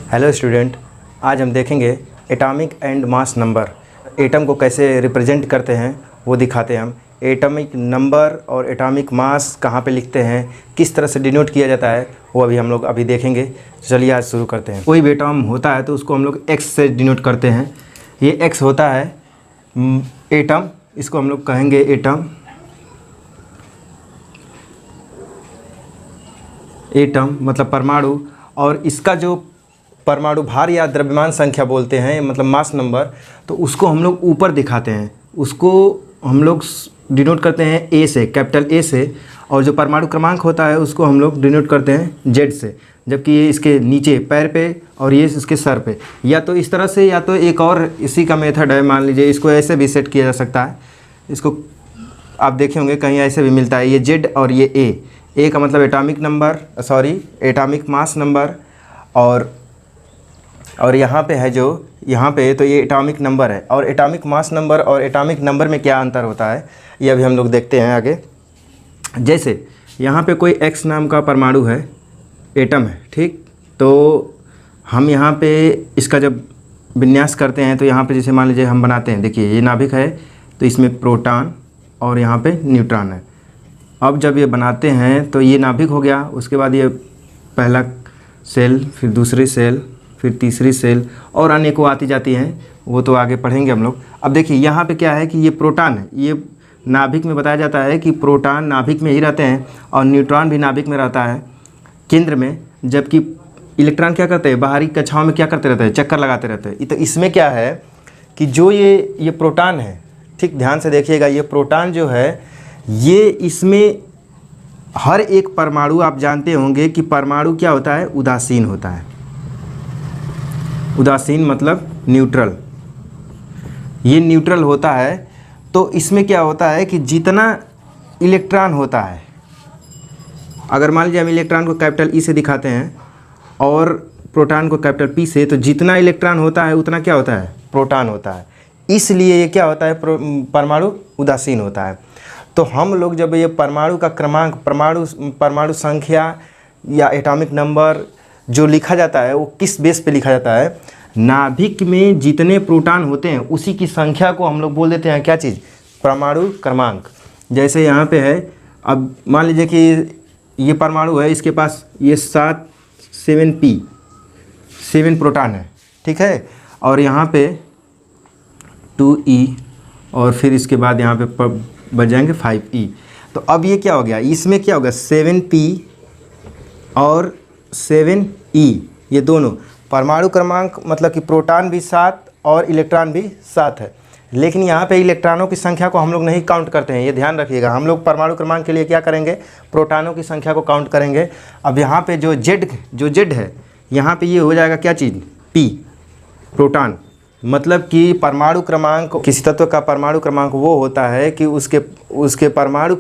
Hello student, आज हम देखेंगे atomic and mass number. Atom को कैसे रिप्रेजेंट करते हैं वो दिखाते हैं हम। एटॉमिक नंबर और एटॉमिक मास कहाँ पे लिखते हैं, किस तरह से डिनोट किया जाता है, वो हम लोग अभी देखेंगे। चलिए आज शुरू करते हैं। कोई भी एटम होता है तो उसको हम लोग एक्स से डिनोट करते हैं। ये एक्स होता है एटम, इसको हम लोग कहेंगे एटम। एटम मतलब परमाणु, और इसका जो परमाणु भार या द्रव्यमान संख्या बोलते हैं, मतलब मास नंबर, तो उसको हम लोग ऊपर दिखाते हैं। उसको हम लोग डिनोट करते हैं ए से, कैपिटल ए से। और जो परमाणु क्रमांक होता है उसको हम लोग डिनोट करते हैं जेड से, जबकि ये इसके नीचे पैर पे और ये इसके सर पे। या तो इस तरह से, या तो एक और इसी का मेथड है। मान लीजिए इसको ऐसे भी सेट किया जा सकता है। इसको आप देखे होंगे कहीं ऐसे भी मिलता है, ये जेड और ये ए का मतलब atomic number, atomic mass number. और यहाँ पे है जो यहाँ पे, तो ये एटॉमिक नंबर है। और एटॉमिक मास नंबर और एटॉमिक नंबर में क्या अंतर होता है ये अभी हम लोग देखते हैं आगे। जैसे यहाँ पे कोई एक्स नाम का परमाणु है, एटम है, ठीक। तो हम यहाँ पे इसका जब विन्यास करते हैं तो यहाँ पे जैसे मान लीजिए हम बनाते हैं, देखिए ये नाभिक है तो इसमें प्रोटॉन और यहाँ पे न्यूट्रॉन है। अब जब ये बनाते हैं तो ये नाभिक हो गया, उसके बाद ये पहला सेल, फिर दूसरी सेल, फिर तीसरी सेल, और अनेकों आती जाती हैं, वो तो आगे पढ़ेंगे हम लोग। अब देखिए यहाँ पे क्या है कि ये प्रोटॉन है। ये नाभिक में बताया जाता है कि प्रोटॉन नाभिक में ही रहते हैं और न्यूट्रॉन भी नाभिक में रहता है केंद्र में, जबकि इलेक्ट्रॉन क्या करते हैं, बाहरी कक्षाओं में क्या करते रहते हैं, चक्कर लगाते रहते हैं। तो इसमें क्या है कि जो ये प्रोटॉन है, ठीक ध्यान से देखिएगा, ये प्रोटॉन जो है ये इसमें हर एक परमाणु, आप जानते होंगे कि परमाणु क्या होता है, उदासीन होता है। उदासीन मतलब न्यूट्रल, ये न्यूट्रल होता है। तो इसमें क्या होता है कि जितना इलेक्ट्रॉन होता है, अगर मान लीजिए हम इलेक्ट्रॉन को कैपिटल ई से दिखाते हैं और प्रोटॉन को कैपिटल पी से, तो जितना इलेक्ट्रॉन होता है उतना क्या होता है, प्रोटॉन होता है। इसलिए ये क्या होता है, परमाणु उदासीन होता है। तो हम लोग जब ये परमाणु का क्रमांक, परमाणु संख्या या एटॉमिक नंबर जो लिखा जाता है, वो किस बेस पे लिखा जाता है, नाभिक में जितने प्रोटॉन होते हैं उसी की संख्या को हम लोग बोल देते हैं क्या चीज़, परमाणु क्रमांक। जैसे यहाँ पे है, अब मान लीजिए कि ये परमाणु है, इसके पास ये 7 प्रोटॉन है, ठीक है। और यहाँ पे 2e, और फिर इसके बाद यहाँ पे बच जाएंगे 5e। तो अब ये क्या हो गया, इसमें क्या होगा, 7p और 7e, ये दोनों परमाणु क्रमांक, मतलब कि प्रोटॉन भी 7 और इलेक्ट्रॉन भी 7 है। लेकिन यहाँ पे इलेक्ट्रॉनों की संख्या को हम लोग नहीं काउंट करते हैं, ये ध्यान रखिएगा। हम लोग परमाणु क्रमांक के लिए क्या करेंगे, प्रोटॉनों की संख्या को काउंट करेंगे। अब यहाँ पे जो जेड है, यहाँ पे ये हो जाएगा क्या चीज़, p, प्रोटॉन। मतलब कि परमाणु क्रमांक, किसी तत्व का परमाणु क्रमांक वो होता है कि उसके परमाणु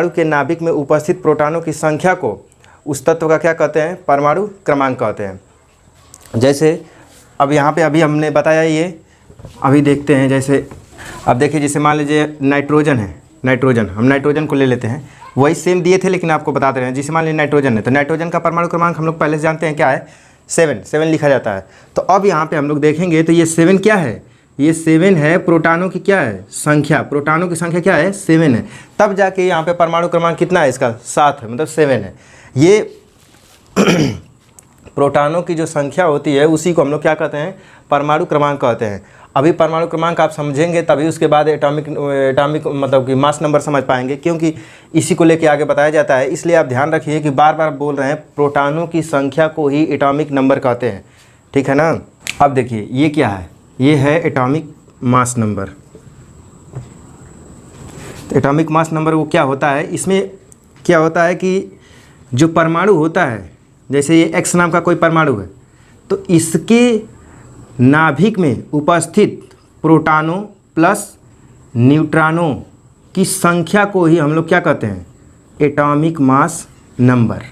के नाभिक में उपस्थित प्रोटॉनों की संख्या को उस तत्व का क्या कहते हैं, परमाणु क्रमांक कहते हैं। जैसे अब यहाँ पे अभी हमने बताया, ये अभी देखते हैं। जैसे अब देखिए, जैसे मान लीजिए नाइट्रोजन है, हम नाइट्रोजन को ले लेते हैं। वही सेम दिए थे लेकिन आपको बता दे रहे हैं। जैसे मान लीजिए नाइट्रोजन है, तो नाइट्रोजन का परमाणु क्रमांक हम लोग पहले से जानते हैं क्या है, 7 लिखा जाता है। तो अब यहाँ पे हम लोग देखेंगे तो ये 7 क्या है, ये 7 है प्रोटॉनों की क्या है, संख्या। प्रोटॉनों की संख्या क्या है, 7 है। तब जाके यहाँ पे परमाणु क्रमांक कितना है, इसका 7 है, मतलब 7 है। ये प्रोटॉनों की जो संख्या होती है उसी को हम लोग क्या कहते हैं, परमाणु क्रमांक कहते हैं। अभी परमाणु क्रमांक आप समझेंगे तभी उसके बाद एटॉमिक मतलब कि मास नंबर समझ पाएंगे, क्योंकि इसी को लेके आगे बताया जाता है। इसलिए आप ध्यान रखिए कि बार बार बोल रहे हैं, प्रोटॉनों की संख्या को ही एटॉमिक नंबर कहते हैं, ठीक है ना। अब देखिए ये क्या है, ये है एटॉमिक मास नंबर। तो एटॉमिक मास नंबर वो क्या होता है, इसमें क्या होता है कि जो परमाणु होता है, जैसे ये एक्स नाम का कोई परमाणु है, तो इसके नाभिक में उपस्थित प्रोटॉनों प्लस न्यूट्रॉनों की संख्या को ही हम लोग क्या कहते हैं, एटॉमिक मास नंबर।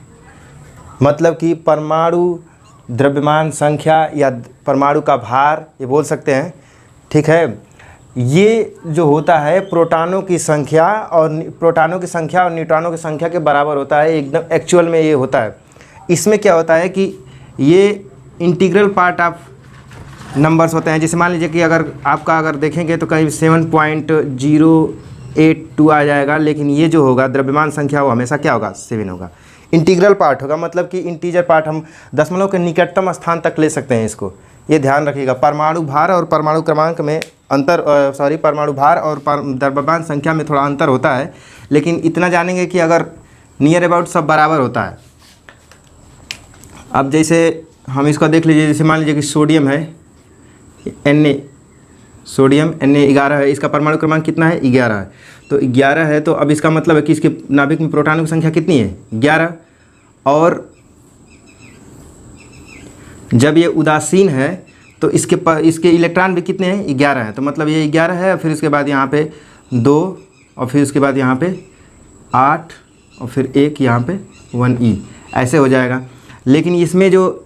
मतलब कि परमाणु द्रव्यमान संख्या या परमाणु का भार ये बोल सकते हैं, ठीक है। ये जो होता है प्रोटॉनों की संख्या और न्यूट्रॉनों की संख्या के बराबर होता है, एकदम एक्चुअल में ये होता है। इसमें क्या होता है कि ये इंटीग्रल पार्ट ऑफ नंबर्स होते हैं। जैसे मान लीजिए कि अगर देखेंगे तो कहीं 7.082 आ जाएगा, लेकिन ये जो होगा द्रव्यमान संख्या वो हमेशा क्या होगा, 7 होगा। इंटीग्रल पार्ट होगा, मतलब कि इंटीजर पार्ट हम दशमलव के निकटतम स्थान तक ले सकते हैं इसको, ये ध्यान रखिएगा। परमाणु भार और परमाणु क्रमांक में अंतर, परमाणु भार और द्रव्यमान संख्या में थोड़ा अंतर होता है, लेकिन इतना जानेंगे कि अगर नियर अबाउट सब बराबर होता है। अब जैसे हम इसका देख लीजिए, जैसे मान लीजिए कि सोडियम है सोडियम Na11 है, इसका परमाणु क्रमांक कितना है, 11 है। तो 11 है, तो अब इसका मतलब है कि इसके नाभिक में प्रोटॉनों की संख्या कितनी है, 11। और जब ये उदासीन है तो इसके इलेक्ट्रॉन भी कितने हैं, 11 हैं। तो मतलब ये 11 है, फिर इसके बाद यहाँ पे 2 और फिर उसके बाद यहाँ पे 8 और फिर 1 यहाँ पे 1e, ऐसे हो जाएगा। लेकिन इसमें जो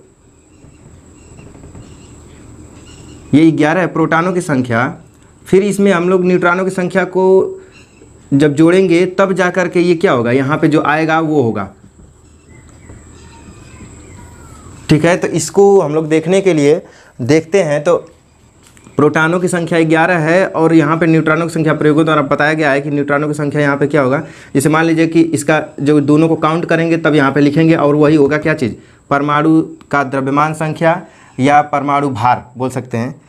ये 11 है प्रोटॉनों की संख्या, फिर इसमें हम लोग न्यूट्रॉनों की संख्या को जब जोड़ेंगे तब जा कर के ये क्या होगा, यहाँ पे जो आएगा वो होगा। ठीक है, तो इसको हम लोग देखने के लिए देखते हैं। तो प्रोटॉनों की संख्या 11 है और यहाँ पे न्यूट्रॉनों की संख्या प्रयोगों द्वारा बताया गया है कि न्यूट्रॉनों की संख्या यहाँ पे क्या होगा। जैसे मान लीजिए कि इसका जो दोनों को काउंट करेंगे तब यहाँ पे लिखेंगे, और वही होगा क्या चीज़, परमाणु का द्रव्यमान संख्या या परमाणु भार बोल सकते हैं।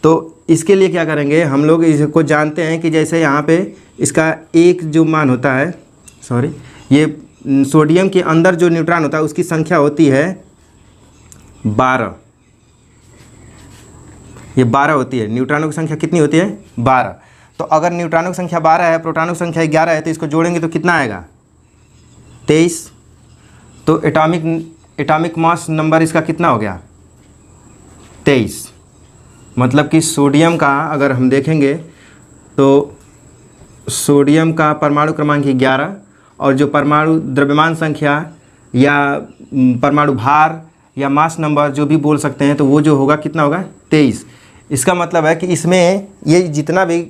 तो इसके लिए क्या करेंगे, हम लोग इसको जानते हैं कि जैसे यहाँ पे इसका एक जो मान होता है, ये सोडियम के अंदर जो न्यूट्रॉन होता है उसकी संख्या होती है 12। ये 12 होती है, न्यूट्रॉनों की संख्या कितनी होती है, 12। तो अगर न्यूट्रॉनों की संख्या 12 है, प्रोटॉनों की संख्या 11 है, तो इसको जोड़ेंगे तो कितना आएगा, 23। तो एटॉमिक मास नंबर इसका कितना हो गया, 23। मतलब कि सोडियम का अगर हम देखेंगे तो सोडियम का परमाणु क्रमांक 11 और जो परमाणु द्रव्यमान संख्या या परमाणु भार या मास नंबर जो भी बोल सकते हैं, तो वो जो होगा कितना होगा, 23। इसका मतलब है कि इसमें ये जितना भी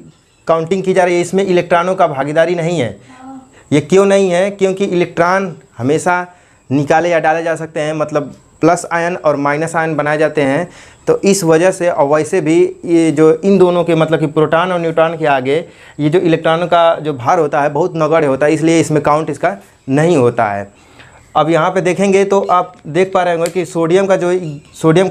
काउंटिंग की जा रही है इसमें इलेक्ट्रॉनों का भागीदारी नहीं है। ये क्यों नहीं है, क्योंकि इलेक्ट्रॉन हमेशा निकाले या डाले जा सकते हैं, मतलब प्लस आयन और माइनस आयन बनाए जाते हैं। तो इस वजह से, और वैसे भी ये जो इन दोनों के मतलब कि प्रोटॉन और न्यूट्रॉन के आगे ये जो इलेक्ट्रॉनों का जो भार होता है बहुत नगण्य होता है, इसलिए इसमें काउंट इसका नहीं होता है। अब यहाँ पे देखेंगे तो आप देख पा रहे होंगे कि सोडियम का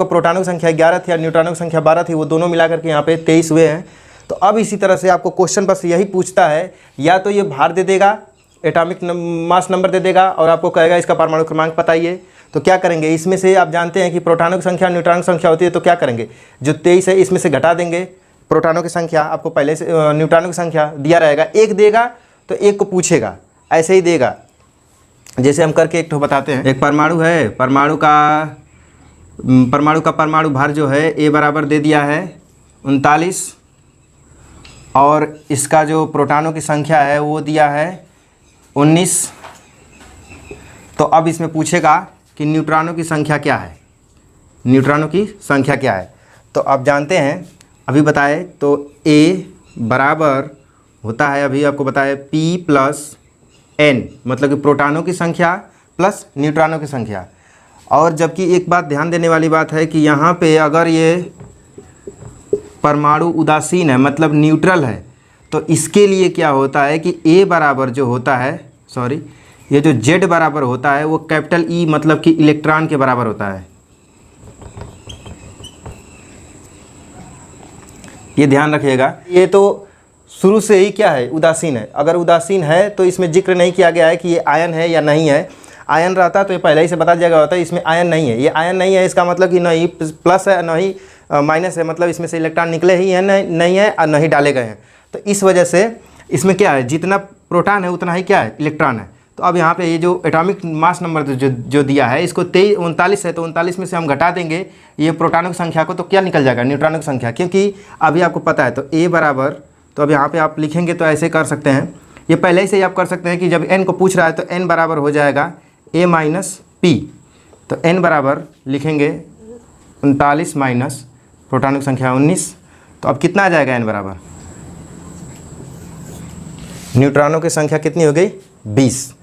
प्रोटॉनों की संख्या 11 थी और न्यूट्रॉनों की संख्या 12 थी, वो दोनों मिला करके यहाँ पे 23 हुए हैं। तो अब इसी तरह से आपको क्वेश्चन बस यही पूछता है, या तो ये भार दे देगा, एटॉमिक मास नंबर दे देगा और आपको कहेगा इसका परमाणु क्रमांक बताइए। तो क्या करेंगे, इसमें से आप जानते हैं कि प्रोटॉनों की संख्या न्यूट्रॉन की संख्या होती है, तो क्या करेंगे, जो 23 है इसमें से घटा देंगे प्रोटॉनों की संख्या, आपको पहले से न्यूट्रॉनों की संख्या दिया रहेगा, एक देगा तो एक को पूछेगा, ऐसे ही देगा। जैसे हम करके एक तो बताते हैं, एक परमाणु है, परमाणु का परमाणु भार जो है ए बराबर दे दिया है 39 और इसका जो प्रोटॉनों की संख्या है वो दिया है 19। तो अब इसमें पूछेगा कि न्यूट्रॉनों की संख्या क्या है, न्यूट्रॉनों की संख्या क्या है। तो आप जानते हैं, अभी बताए तो A बराबर होता है, अभी आपको बताया P प्लस N, मतलब कि प्रोटॉनों की संख्या प्लस न्यूट्रॉनों की संख्या। और जबकि एक बात ध्यान देने वाली बात है कि यहाँ पे अगर ये परमाणु उदासीन है, मतलब न्यूट्रल है, तो इसके लिए क्या होता है कि A बराबर जो होता है, ये जो Z बराबर होता है वो कैपिटल E मतलब कि इलेक्ट्रॉन के बराबर होता है। ये ध्यान रखिएगा। ये तो शुरू से ही क्या है, उदासीन है। अगर उदासीन है तो इसमें जिक्र नहीं किया गया है कि ये आयन है या नहीं है। आयन रहता तो ये पहले ही से बता दिया गया होता है, इसमें आयन नहीं है। ये आयन नहीं है, इसका मतलब कि न ही प्लस है न ही माइनस है, मतलब इसमें से इलेक्ट्रॉन निकले ही हैं नहीं है और न ही डाले गए हैं। तो इस वजह से इसमें क्या है, जितना प्रोटॉन है उतना ही क्या है, इलेक्ट्रॉन है। तो अब यहाँ पे ये जो एटॉमिक मास नंबर जो दिया है, इसको 39 है, तो 39 में से हम घटा देंगे ये प्रोटॉनों की संख्या को, तो क्या निकल जाएगा, न्यूट्रॉनों की संख्या। क्योंकि अभी आपको पता है तो A बराबर, तो अब यहाँ पे आप लिखेंगे तो ऐसे कर सकते हैं, ये पहले ही से आप कर सकते हैं कि जब n को पूछ रहा है तो n बराबर हो जाएगा A माइनस P। तो n बराबर लिखेंगे 39 माइनस प्रोटॉनों की संख्या 19। तो अब कितना आ जाएगा n बराबर, न्यूट्रॉनों की संख्या कितनी हो गई, 20।